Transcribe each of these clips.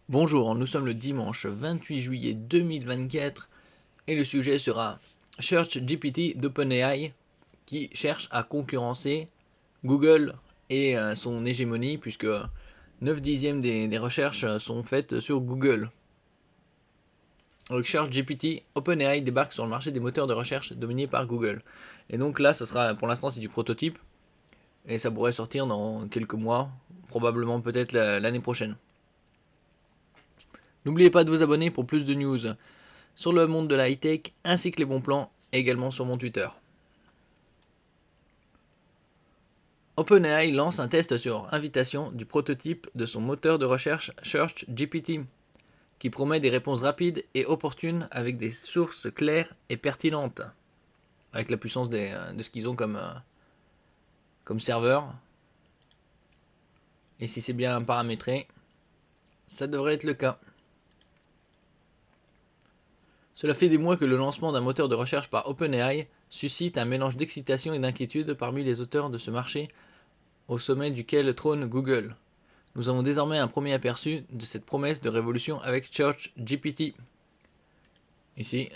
Bonjour, nous sommes le dimanche 28 juillet 2024 et le sujet sera SearchGPT d'OpenAI qui cherche à concurrencer Google et son hégémonie puisque 9 dixièmes des recherches sont faites sur Google. Avec SearchGPT, OpenAI débarque sur le marché des moteurs de recherche dominés par Google. Et donc là, ça sera, pour l'instant, c'est du prototype et ça pourrait sortir dans quelques mois, probablement peut-être l'année prochaine. N'oubliez pas de vous abonner pour plus de news sur le monde de la high-tech ainsi que les bons plans, et également sur mon Twitter. OpenAI lance un test sur invitation du prototype de son moteur de recherche SearchGPT, qui promet des réponses rapides et opportunes avec des sources claires et pertinentes, avec la puissance de ce qu'ils ont comme serveur. Et si c'est bien paramétré, ça devrait être le cas. Cela fait des mois que le lancement d'un moteur de recherche par OpenAI suscite un mélange d'excitation et d'inquiétude parmi les auteurs de ce marché au sommet duquel trône Google. Nous avons désormais un premier aperçu de cette promesse de révolution avec SearchGPT. Ici,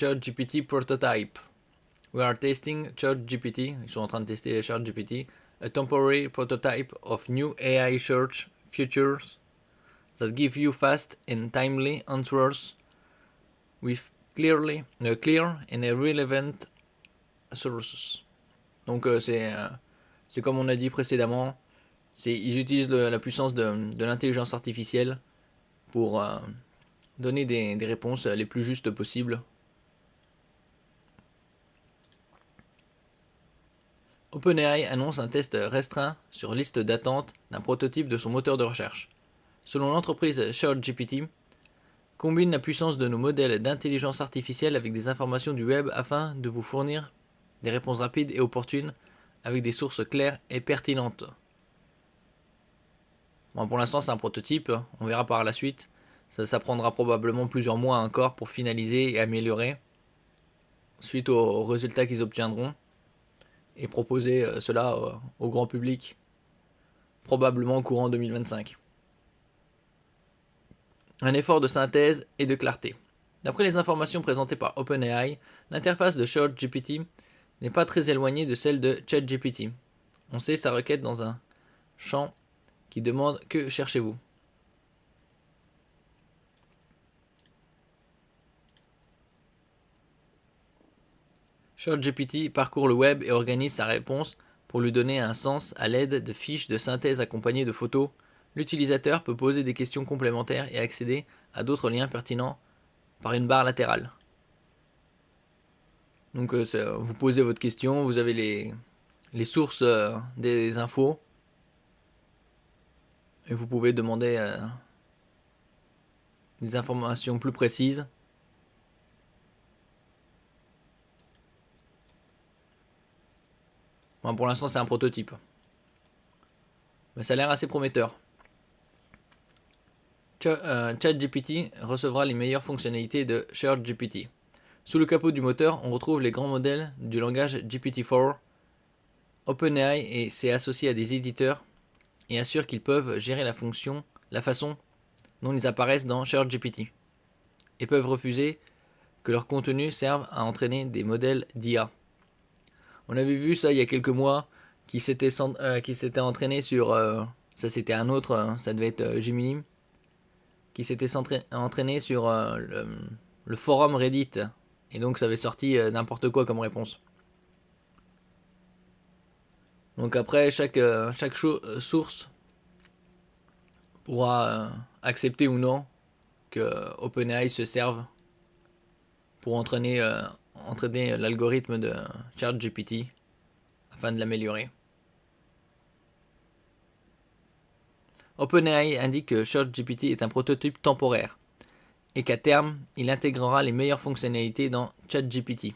SearchGPT Prototype. We are testing SearchGPT. Ils sont en train de tester SearchGPT. A temporary prototype of new AI search features that give you fast and timely answers with clear and relevant sources. Donc c'est comme on a dit précédemment, ils utilisent la puissance de l'intelligence artificielle pour donner des réponses les plus justes possibles. OpenAI annonce un test restreint sur liste d'attente d'un prototype de son moteur de recherche. Selon l'entreprise SearchGPT, combine la puissance de nos modèles d'intelligence artificielle avec des informations du web afin de vous fournir des réponses rapides et opportunes avec des sources claires et pertinentes. Bon, pour l'instant, c'est un prototype, on verra par la suite. Ça prendra probablement plusieurs mois encore pour finaliser et améliorer suite aux résultats qu'ils obtiendront et proposer cela au grand public probablement courant 2025. Un effort de synthèse et de clarté. D'après les informations présentées par OpenAI, l'interface de SearchGPT n'est pas très éloignée de celle de ChatGPT. On sait sa requête dans un champ qui demande « Que cherchez-vous » SearchGPT parcourt le web et organise sa réponse pour lui donner un sens à l'aide de fiches de synthèse accompagnées de photos. L'utilisateur peut poser des questions complémentaires et accéder à d'autres liens pertinents par une barre latérale. Donc vous posez votre question, vous avez les sources des infos et vous pouvez demander des informations plus précises. Bon, pour l'instant c'est un prototype, mais ça a l'air assez prometteur. ChatGPT recevra les meilleures fonctionnalités de SearchGPT. Sous le capot du moteur, on retrouve les grands modèles du langage GPT-4. OpenAI s'est associé à des éditeurs et assure qu'ils peuvent gérer la façon dont ils apparaissent dans SearchGPT et peuvent refuser que leur contenu serve à entraîner des modèles d'IA. On avait vu ça il y a quelques mois qui s'était entraîné sur ça c'était un autre, ça devait être Gemini, qui s'était entraîné sur le forum Reddit et donc ça avait sorti n'importe quoi comme réponse. Donc après chaque source pourra accepter ou non que OpenAI se serve pour entraîner l'algorithme de ChatGPT afin de l'améliorer. OpenAI indique que SearchGPT est un prototype temporaire et qu'à terme, il intégrera les meilleures fonctionnalités dans ChatGPT.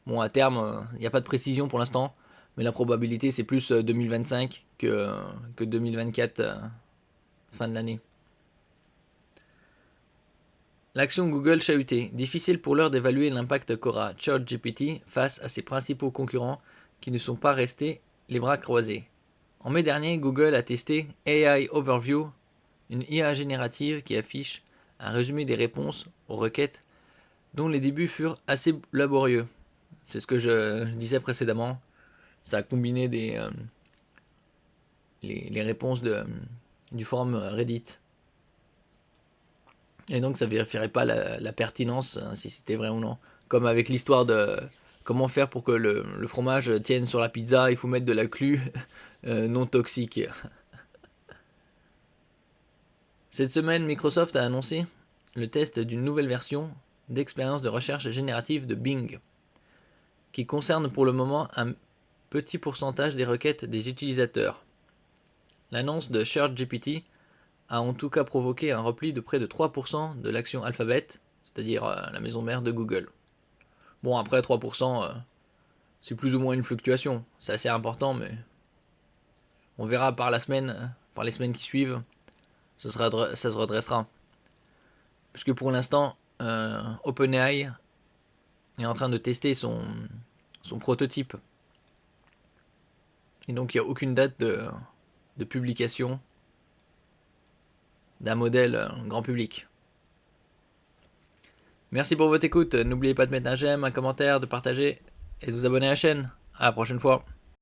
Bon, à terme, il n'y a pas de précision pour l'instant, mais la probabilité c'est plus 2025 que 2024, fin de l'année. L'action Google chahutée. Difficile pour l'heure d'évaluer l'impact qu'aura SearchGPT face à ses principaux concurrents qui ne sont pas restés les bras croisés. En mai dernier, Google a testé AI Overview une IA générative qui affiche un résumé des réponses aux requêtes dont les débuts furent assez laborieux. C'est ce que je disais précédemment. Ça a combiné les réponses du forum Reddit. Et donc ça ne vérifierait pas la pertinence, si c'était vrai ou non. Comme avec l'histoire de comment faire pour que le fromage tienne sur la pizza, il faut mettre de la clue non toxique. Cette semaine, Microsoft a annoncé le test d'une nouvelle version d'expérience de recherche générative de Bing, qui concerne pour le moment un petit pourcentage des requêtes des utilisateurs. L'annonce de SearchGPT a en tout cas provoqué un repli de près de 3% de l'action Alphabet, c'est-à-dire la maison mère de Google. Bon, après 3%, c'est plus ou moins une fluctuation, c'est assez important, mais on verra par les semaines qui suivent, ça se redressera. Puisque pour l'instant, OpenAI est en train de tester son prototype. Et donc il n'y a aucune date de publication d'un modèle grand public. Merci pour votre écoute. N'oubliez pas de mettre un j'aime, un commentaire, de partager et de vous abonner à la chaîne. À la prochaine fois.